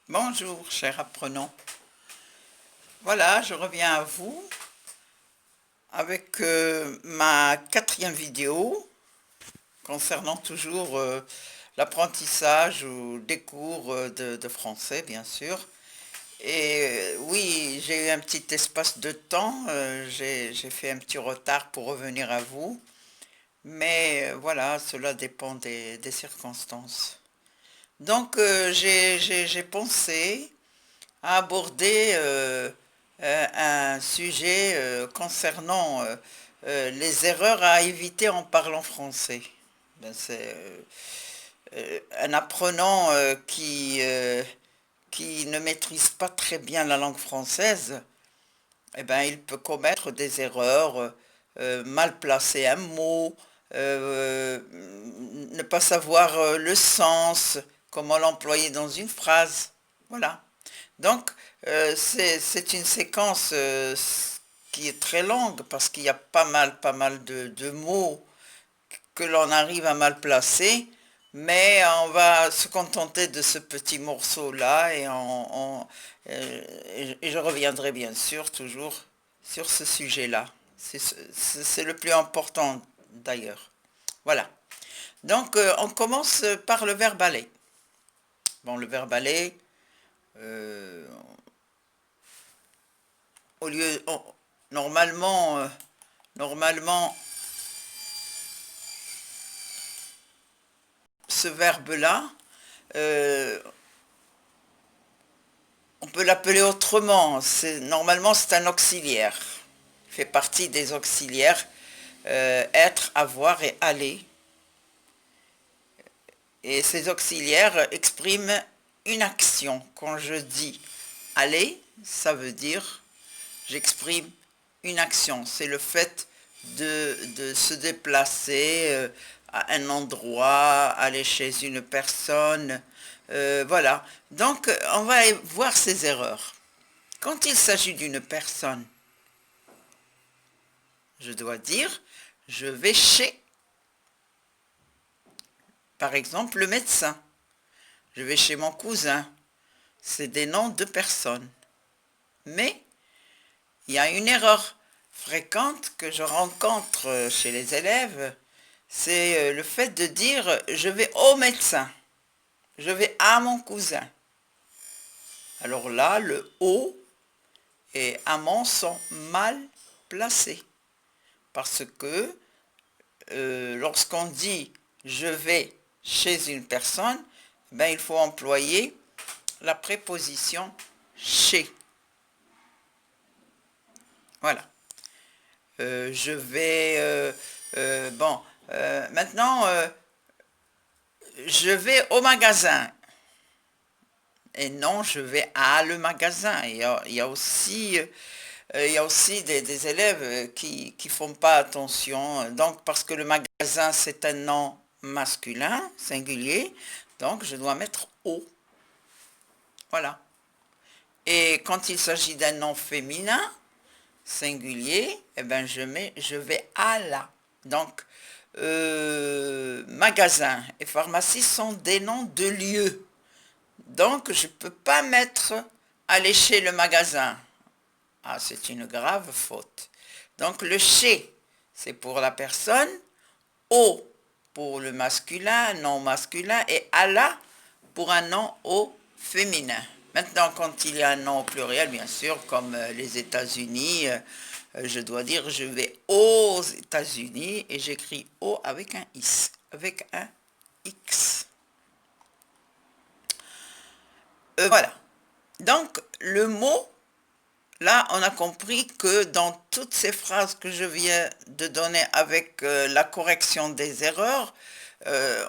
Bonjour, chers apprenants. Voilà, je reviens à vous avec ma quatrième vidéo concernant toujours l'apprentissage ou des cours de français, bien sûr. Et oui, j'ai eu un petit espace de temps, j'ai fait un petit retard pour revenir à vous, mais voilà, cela dépend des circonstances. Donc, j'ai pensé à aborder un sujet concernant les erreurs à éviter en parlant français. C'est un apprenant qui ne maîtrise pas très bien la langue française, eh ben, il peut commettre des erreurs, mal placer un mot, euh, ne pas savoir le sens, comment l'employer dans une phrase. Voilà. Donc, c'est une séquence qui est très longue parce qu'il y a pas mal de mots que l'on arrive à mal placer, mais on va se contenter de ce petit morceau-là et je reviendrai bien sûr toujours sur ce sujet-là. C'est le plus important d'ailleurs. Voilà. Donc, on commence par le verbe aller. Bon, le verbe aller, euh, au lieu, normalement, normalement, ce verbe-là, euh, on peut l'appeler autrement. Normalement, c'est un auxiliaire. Il fait partie des auxiliaires être, avoir et aller. Et ces auxiliaires expriment une action. Quand je dis aller, ça veut dire j'exprime une action. C'est le fait de se déplacer à un endroit, aller chez une personne. Voilà. Donc, on va voir ces erreurs. Quand il s'agit d'une personne, je dois dire, je vais chez, par exemple, le médecin. Je vais chez mon cousin. C'est des noms de personnes. Mais il y a une erreur fréquente que je rencontre chez les élèves, c'est le fait de dire je vais au médecin, je vais à mon cousin. Alors là, le au et amont sont mal placés parce que lorsqu'on dit je vais chez une personne, ben, il faut employer la préposition chez. Voilà. Je vais bon maintenant je vais au magasin et non je vais à le magasin. Il y a aussi des élèves qui font pas attention. Donc parce que le magasin c'est un nom masculin singulier, donc je dois mettre au. Voilà. Et quand il s'agit d'un nom féminin singulier, eh ben je vais à la. Donc, magasin et pharmacie sont des noms de lieux. Donc, je ne peux pas mettre aller chez le magasin. Ah, c'est une grave faute. Donc, le chez, c'est pour la personne, au pour le masculin, non masculin, et à la pour un nom au féminin. Maintenant, quand il y a un nom au pluriel, bien sûr, comme les États-Unis, je dois dire je vais aux États-Unis et j'écris O avec un X, avec un X. Voilà. Donc, le mot, là, on a compris que dans toutes ces phrases que je viens de donner avec la correction des erreurs,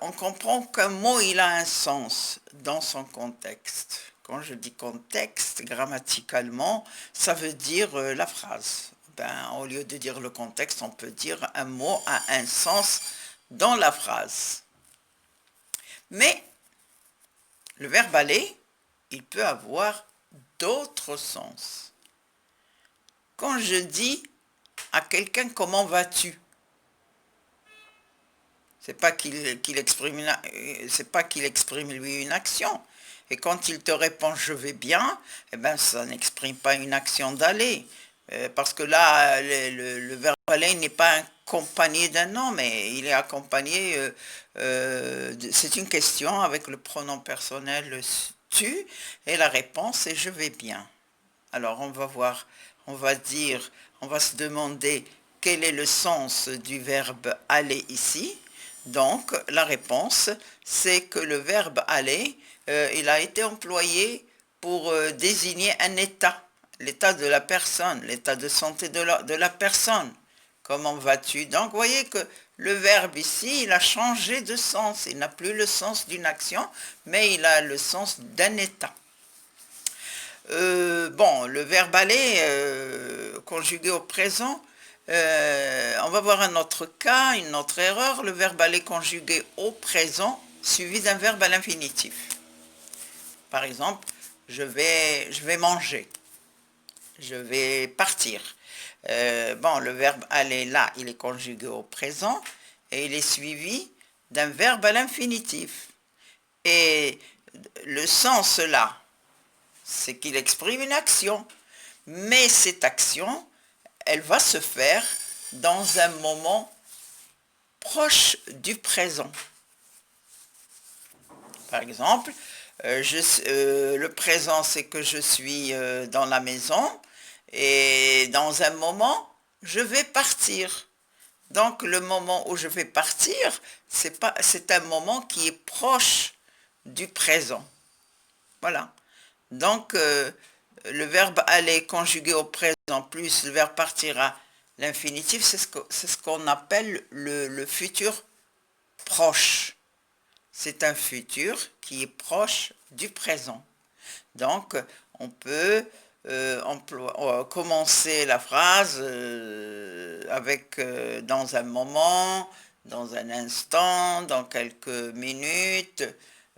on comprend qu'un mot, il a un sens dans son contexte. Quand je dis contexte, grammaticalement, ça veut dire la phrase. Ben, au lieu de dire le contexte, on peut dire un mot a un sens dans la phrase. Mais le verbe aller, il peut avoir d'autres sens. Quand je dis à quelqu'un comment vas-tu, c'est pas qu'il exprime lui une action, Et quand il te répond je vais bien, eh ben, ça n'exprime pas une action d'aller. Parce que là, le verbe aller n'est pas accompagné d'un nom, mais il est accompagné, c'est une question avec le pronom personnel tu, et la réponse est je vais bien. Alors on va voir, on va dire, on va se demander quel est le sens du verbe aller ici. Donc la réponse, c'est que le verbe aller, il a été employé pour désigner un état, l'état de la personne, l'état de santé de la personne. Comment vas-tu? Donc vous voyez que le verbe ici, il a changé de sens. Il n'a plus le sens d'une action, mais il a le sens d'un état. Bon, le verbe aller, conjugué au présent, on va voir un autre cas, une autre erreur. Le verbe aller conjugué au présent, suivi d'un verbe à l'infinitif. Par exemple, je vais manger, je vais partir. Bon, le verbe aller là, il est conjugué au présent et il est suivi d'un verbe à l'infinitif. Et le sens là, c'est qu'il exprime une action. Mais cette action, elle va se faire dans un moment proche du présent. Par exemple, le présent, c'est que je suis dans la maison et dans un moment, je vais partir. Donc, le moment où je vais partir, c'est un moment qui est proche du présent. Voilà. Donc, le verbe aller conjugué au présent plus le verbe partir à l'infinitif, c'est ce qu'on appelle le futur proche. C'est un futur qui est proche du présent. Donc, on peut commencer la phrase avec dans un moment, dans un instant, dans quelques minutes,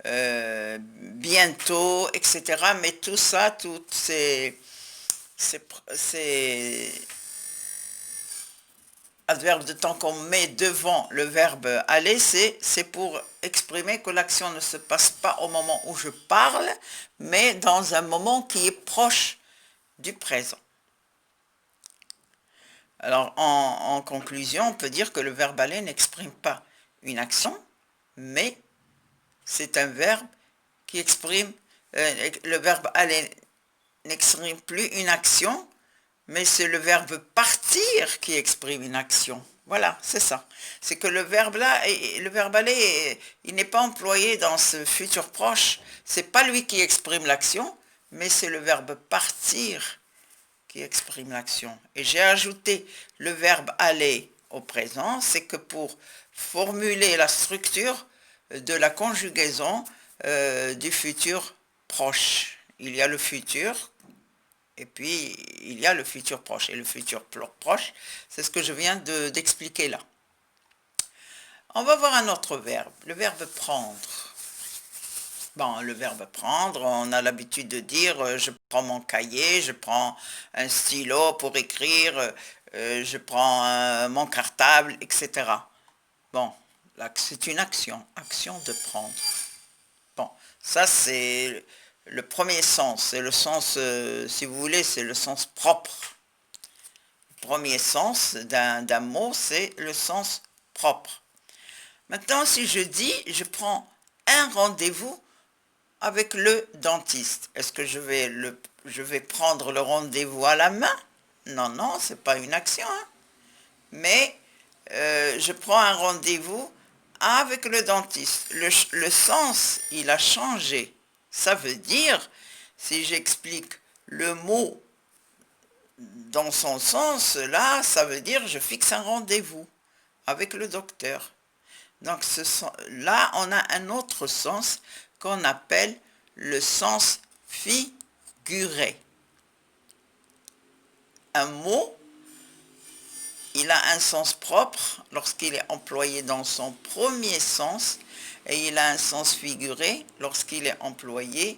bientôt, etc. Mais tout ça, toutes ces adverbes de temps qu'on met devant le verbe aller, c'est pour exprimer que l'action ne se passe pas au moment où je parle, mais dans un moment qui est proche du présent. Alors, en conclusion, on peut dire que le verbe aller n'exprime pas une action, mais c'est un verbe qui exprime, le verbe aller n'exprime plus une action, mais c'est le verbe partir qui exprime une action. Voilà, c'est ça. C'est que le verbe là, le verbe aller, il n'est pas employé dans ce futur proche. C'est pas lui qui exprime l'action, mais c'est le verbe partir qui exprime l'action. Et j'ai ajouté le verbe aller au présent, c'est que pour formuler la structure de la conjugaison du futur proche. Il y a le futur, et puis il y a le futur proche. Et le futur proche, c'est ce que je viens d'expliquer là. On va voir un autre verbe, le verbe prendre. Bon, le verbe prendre, on a l'habitude de dire je prends mon cahier, je prends un stylo pour écrire, je prends mon cartable, etc. Bon, c'est une action, action de prendre. Bon, ça c'est le premier sens, c'est le sens, si vous voulez, c'est le sens propre. Le premier sens d'un mot, c'est le sens propre. Maintenant, si je dis, je prends un rendez-vous avec le dentiste, est-ce que je vais prendre le rendez-vous à la main? Non, non, c'est pas une action, hein. Mais je prends un rendez-vous avec le dentiste. Le sens, il a changé. Ça veut dire, si j'explique le mot dans son sens, là, ça veut dire je fixe un rendez-vous avec le docteur. Donc là, on a un autre sens qu'on appelle le sens figuré. Un mot, il a un sens propre lorsqu'il est employé dans son premier sens et il a un sens figuré lorsqu'il est employé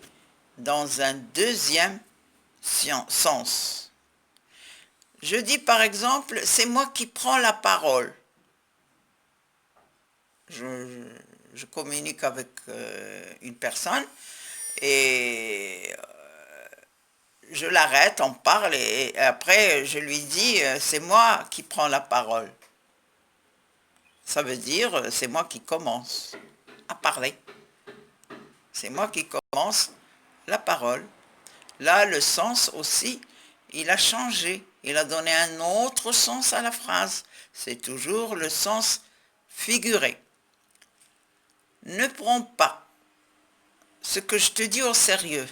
dans un deuxième sens. Je dis par exemple, c'est moi qui prends la parole. Je communique avec une personne Et je l'arrête, on parle, et après je lui dis, c'est moi qui prends la parole. Ça veut dire, c'est moi qui commence à parler. C'est moi qui commence la parole. Là, le sens aussi, il a changé. Il a donné un autre sens à la phrase. C'est toujours le sens figuré. Ne prends pas ce que je te dis au sérieux.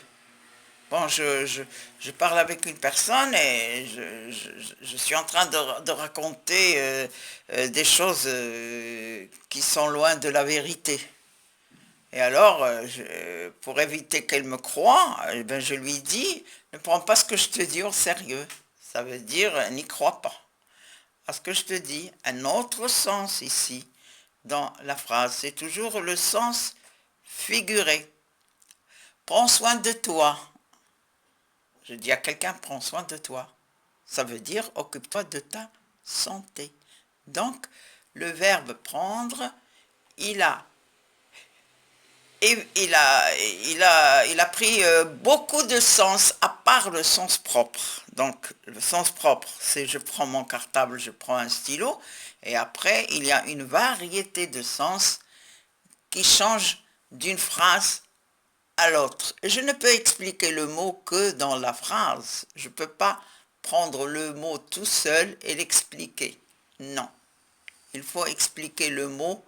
Bon, je parle avec une personne et je suis en train de raconter des choses qui sont loin de la vérité. Et alors, pour éviter qu'elle me croie, eh ben, je lui dis, ne prends pas ce que je te dis au sérieux. Ça veut dire, n'y crois pas à ce que je te dis. Un autre sens ici, dans la phrase, c'est toujours le sens figuré. Prends soin de toi. Je dis à quelqu'un, prends soin de toi. Ça veut dire, occupe-toi de ta santé. Donc, le verbe prendre, il a et il a pris beaucoup de sens à part le sens propre. Donc le sens propre, c'est je prends mon cartable, je prends un stylo, et après il y a une variété de sens qui change d'une phrase à l'autre. Je ne peux expliquer le mot que dans la phrase. Je ne peux pas prendre le mot tout seul et l'expliquer. Non. Il faut expliquer le mot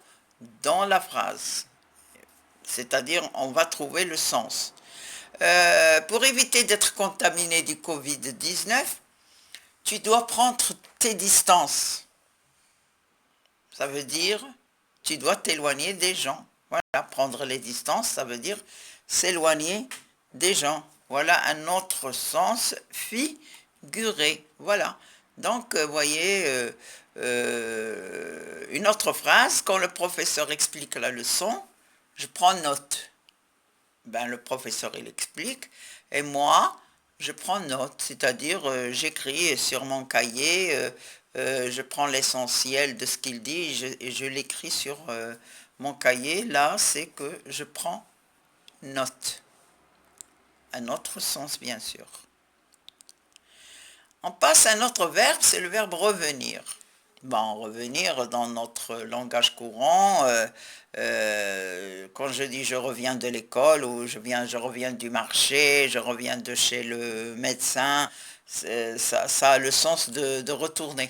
dans la phrase. C'est-à-dire on va trouver le sens. Pour éviter d'être contaminé du Covid-19, tu dois prendre tes distances. Ça veut dire tu dois t'éloigner des gens. Voilà, prendre les distances, ça veut dire s'éloigner des gens. Voilà un autre sens figuré. Voilà. Donc, vous voyez, une autre phrase, quand le professeur explique la leçon, je prends note. Ben, le professeur, il explique, et moi, je prends note, c'est-à-dire j'écris sur mon cahier, je prends l'essentiel de ce qu'il dit et je l'écris sur mon cahier. Là, c'est que je prends note. Un autre sens, bien sûr. On passe à un autre verbe, c'est le verbe revenir. Bon, revenir dans notre langage courant, quand je dis je reviens de l'école ou je reviens du marché, je reviens de chez le médecin, ça a le sens de retourner.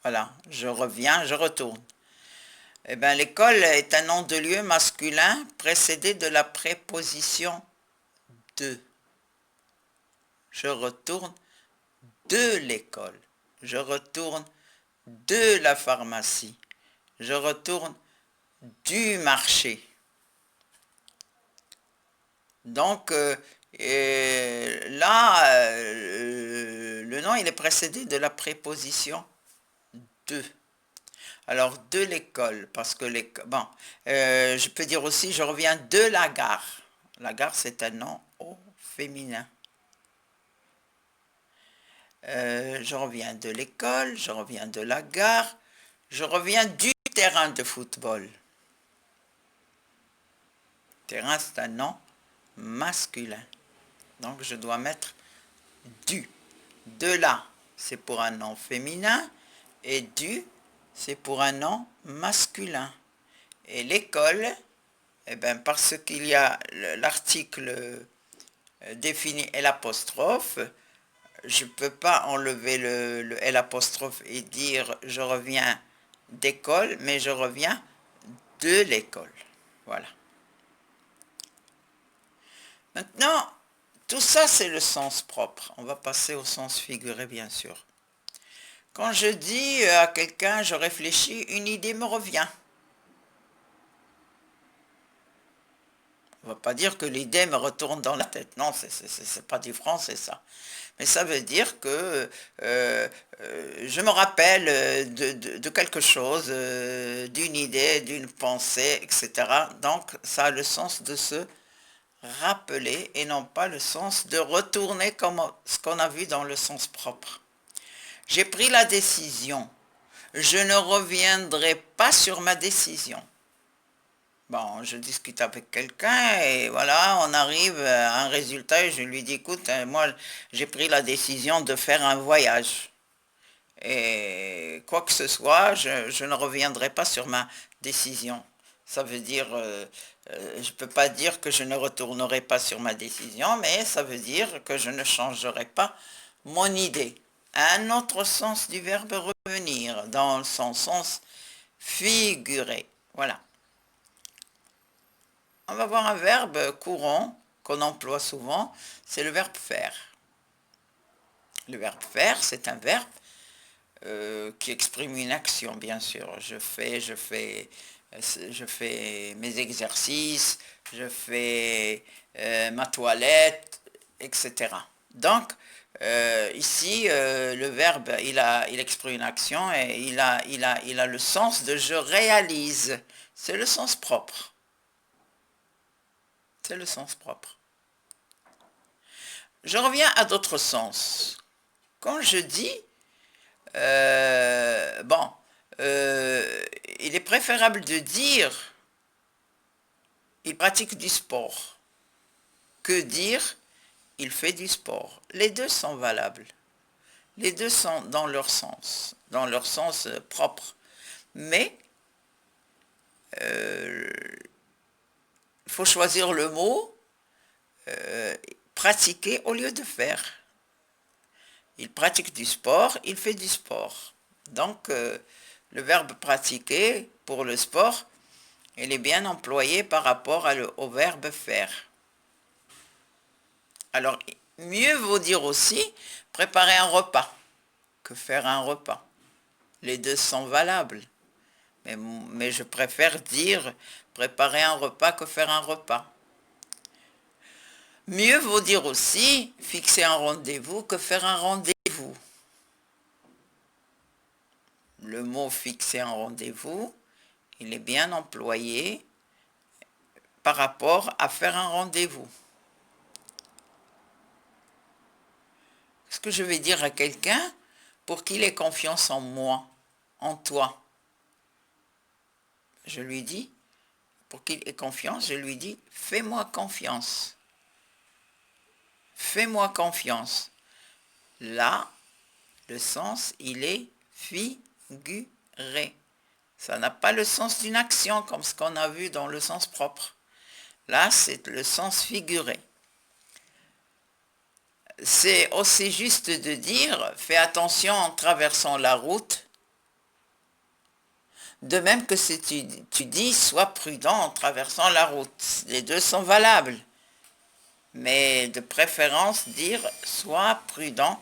Voilà, je reviens, je retourne. Eh bien, l'école est un nom de lieu masculin précédé de la préposition de. Je retourne de l'école. Je retourne de la pharmacie. Je retourne du marché. Donc là, le nom il est précédé de la préposition de. Alors de l'école, parce que bon, je peux dire aussi je reviens de la gare. La gare c'est un nom au féminin. Je reviens de l'école, je reviens de la gare, je reviens du terrain de football. Terrain c'est un nom masculin. Donc je dois mettre du. De là, c'est pour un nom féminin et du, c'est pour un nom masculin. Et l'école, eh bien, parce qu'il y a l'article défini et l'apostrophe, je ne peux pas enlever le L apostrophe et dire je reviens d'école, mais je reviens de l'école. Voilà. Maintenant, tout ça, c'est le sens propre. On va passer au sens figuré, bien sûr. Quand je dis à quelqu'un, je réfléchis, une idée me revient. On ne va pas dire que l'idée me retourne dans la tête. Non, c'est pas du français, ça. Mais ça veut dire que je me rappelle de quelque chose, d'une idée, d'une pensée, etc. Donc, ça a le sens de se rappeler et non pas le sens de retourner comme ce qu'on a vu dans le sens propre. J'ai pris la décision. Je ne reviendrai pas sur ma décision. Bon, je discute avec quelqu'un et voilà, on arrive à un résultat et je lui dis, écoute, moi, j'ai pris la décision de faire un voyage. Et quoi que ce soit, je ne reviendrai pas sur ma décision. Ça veut dire, je ne peux pas dire que je ne retournerai pas sur ma décision, mais ça veut dire que je ne changerai pas mon idée. Un autre sens du verbe revenir, dans son sens figuré. Voilà. On va voir un verbe courant qu'on emploie souvent, c'est le verbe faire. Le verbe faire, c'est un verbe qui exprime une action, bien sûr. Je fais mes exercices, je fais ma toilette, etc. Donc, ici, le verbe, il exprime une action et il a le sens de je réalise. C'est le sens propre. C'est le sens propre. Je reviens à d'autres sens. Quand je dis bon, il est préférable de dire il pratique du sport que dire il fait du sport. Les deux sont valables. Les deux sont dans leur sens propre. Mais il faut choisir le mot pratiquer au lieu de faire. Il pratique du sport, il fait du sport. Donc, le verbe pratiquer pour le sport, il est bien employé par rapport au verbe faire. Alors, mieux vaut dire aussi préparer un repas que faire un repas. Les deux sont valables. Mais je préfère dire préparer un repas que faire un repas. Mieux vaut dire aussi fixer un rendez-vous que faire un rendez-vous. Le mot fixer un rendez-vous, il est bien employé par rapport à faire un rendez-vous. Ce que je vais dire à quelqu'un pour qu'il ait confiance en moi, en toi. Je lui dis, pour qu'il ait confiance, je lui dis, fais-moi confiance. Fais-moi confiance. Là, le sens, il est figuré. Ça n'a pas le sens d'une action comme ce qu'on a vu dans le sens propre. Là, c'est le sens figuré. C'est aussi juste de dire, fais attention en traversant la route. De même que si tu dis, sois prudent en traversant la route. Les deux sont valables. Mais de préférence, dire, sois prudent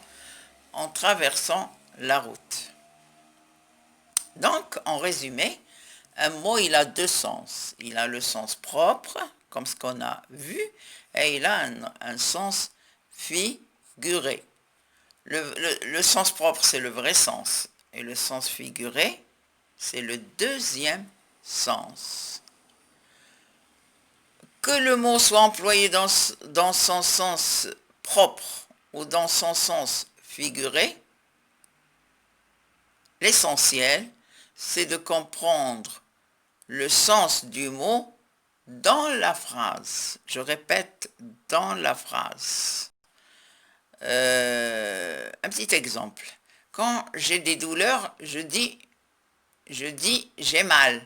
en traversant la route. Donc, en résumé, un mot, il a deux sens. Il a le sens propre, comme ce qu'on a vu, et il a un sens figuré. Le sens propre, c'est le vrai sens, et le sens figuré, c'est le deuxième sens. Que le mot soit employé dans son sens propre ou dans son sens figuré, l'essentiel, c'est de comprendre le sens du mot dans la phrase. Je répète, dans la phrase. Un petit exemple. Quand j'ai des douleurs, je dis j'ai mal.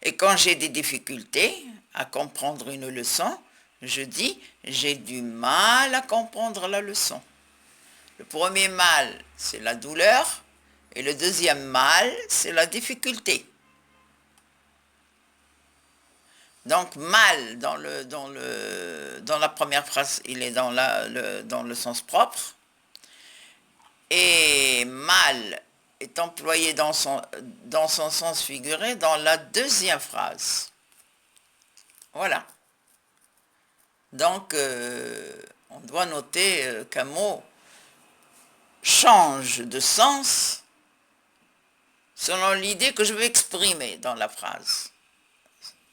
Et quand j'ai des difficultés à comprendre une leçon, je dis j'ai du mal à comprendre la leçon. Le premier mal, c'est la douleur, et le deuxième mal, c'est la difficulté. Donc mal dans la première phrase, il est dans le sens propre, et mal est employé dans son sens figuré dans la deuxième phrase. Voilà. Donc, on doit noter qu'un mot change de sens selon l'idée que je veux exprimer dans la phrase,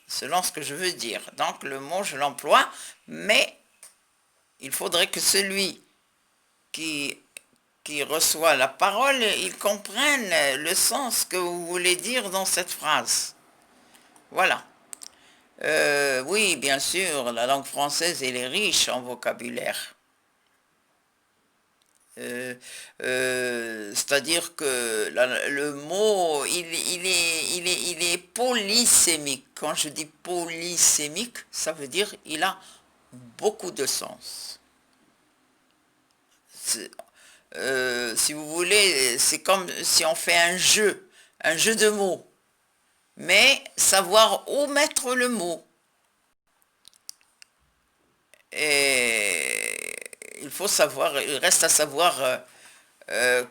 selon ce que je veux dire. Donc, le mot, je l'emploie, mais il faudrait que celui qui reçoit la parole, il comprenne le sens que vous voulez dire dans cette phrase. Voilà. Oui, bien sûr, la langue française, elle est riche en vocabulaire. Euh, C'est-à-dire que le mot, il est polysémique. Quand je dis polysémique, ça veut dire il a beaucoup de sens. Si vous voulez, c'est comme si on fait un jeu de mots, mais savoir où mettre le mot. Et il faut savoir, il reste à savoir euh,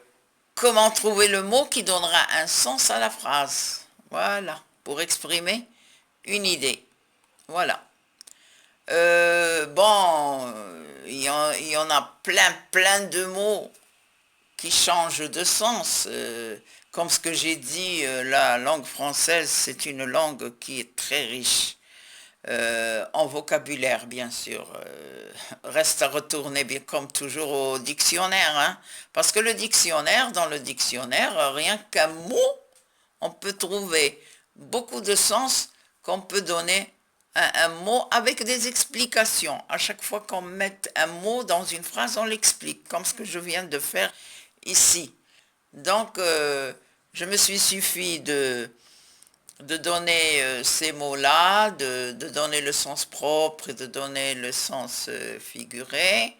comment trouver le mot qui donnera un sens à la phrase. Voilà, pour exprimer une idée. Voilà. Bon, il y en a plein de mots qui changent de sens. Comme ce que j'ai dit, la langue française, c'est une langue qui est très riche. En vocabulaire, bien sûr. Reste à retourner, bien comme toujours, au dictionnaire, hein. Parce que le dictionnaire, dans le dictionnaire, rien qu'un mot, on peut trouver beaucoup de sens qu'on peut donner à un mot avec des explications. À chaque fois qu'on met un mot dans une phrase, on l'explique, comme ce que je viens de faire ici. Donc, je me suis suffi de donner ces mots-là, de donner le sens propre et de donner le sens figuré.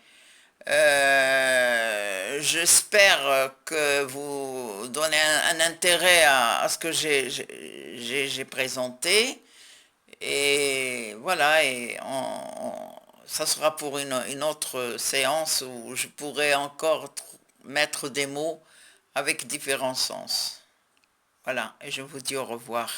J'espère que vous donnez un intérêt à ce que j'ai présenté. Et voilà, ça sera pour une autre séance où je pourrai encore mettre des mots avec différents sens. Voilà, et je vous dis au revoir.